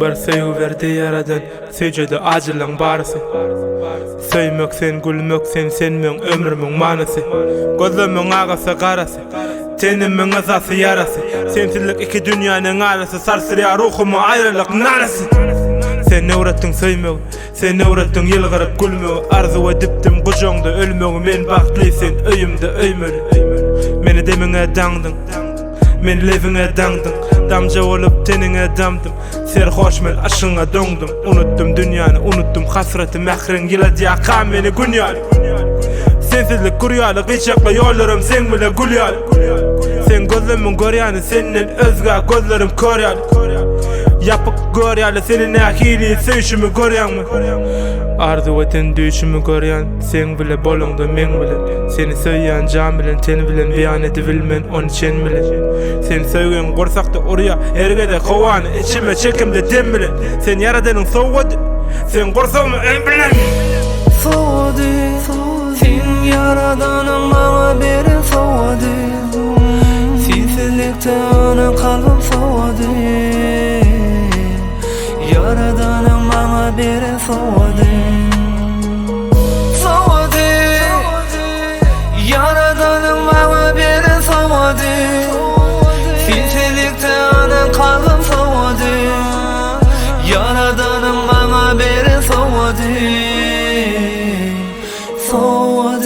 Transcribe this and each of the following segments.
bir sevgi verdi yaradan, secde acılan barısı. Söymek sen, gülmek sen, senmen ömrümün manası. Gözümün ağası karası, tenimin azası yarası. Sensizlik iki dünyanın arası, sarsırıya ruhumu ayrılık narası. Sen ne uğrattın söymeği, sen ne uğrattın yılgırıp gülmeği. Arzu ediptim kucağında ölmeği, men baktıysen öyümde öymeli. Meni demine dağdın, men levine dağdın. Damca olup tenine damdım, serhoşmel aşığına döndüm. Unuttum dünyanı, unuttum hasreti mehrin. Giladiya kan beni günyal. Sensizlik kuryalı, gıçakla yollarım sen bile gülyal. Sen gözümün göryanı, senin özgü gözlerim koryal. Yapık göryalı, senin ahili söğüşümü göryan mı? Arzu eten düşümü göryan, sen bile bolundu men bilen. Seni söyleyen can bilen, ten bilen, viyaneti bilmen, onu çen bilen. Sen söyleyen korsakta oraya, ergede kovan, içime çekimde dem bilen. Sen yaradanın soğudu, sen korsağımı en bilen. Soğudu, sen yaradanın bana beri soğudu. Sensizlikte ana kalbim soğudu. Yaradanın bana beri soğudu. Soğudu, yaradanın bana beri soğudu. Sensizlikte ana kalbim soğudu. Yaradanın bana beri soğudu. Soğudu.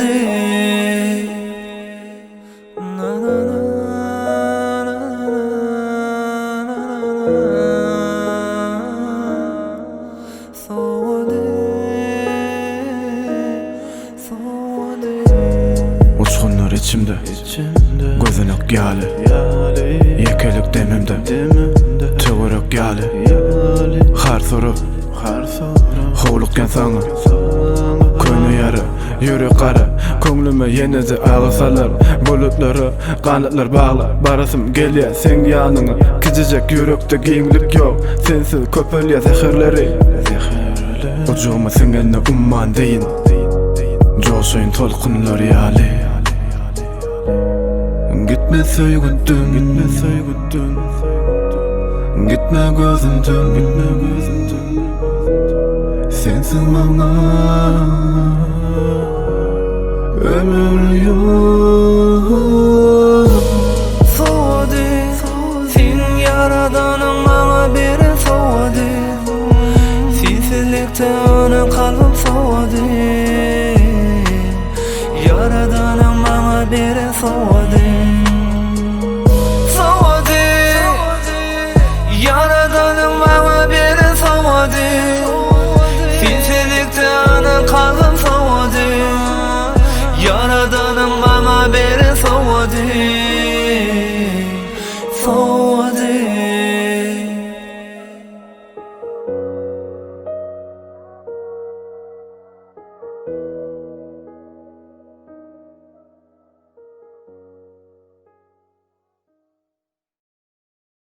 Uçkunlar içimde, gözünük yali. Yekelik demimde, tövürük yali. Har sorup, hovlukken sana. Köyünü yarı, yürü kara. Köngülüme yenezi ağı salar. Bulutları, kanatlar bağlar. Barasım gelye sen yanına. Kicicek yürekte giyinlik yok. Sensiz köpölye zehirleri. Ucuğuma sengenle umman deyin. Coşuyun tolkunlar yali. Gitme söygüdün, gitme söygüdün. Gitme gözümdün, gitme gözümdün. Sensiz bana ömür yok. Soğudu, sen yaradanın bana beri soğudu. Sensizlikte ana kalbim soğudu. Yaradanın bana beri soğudu.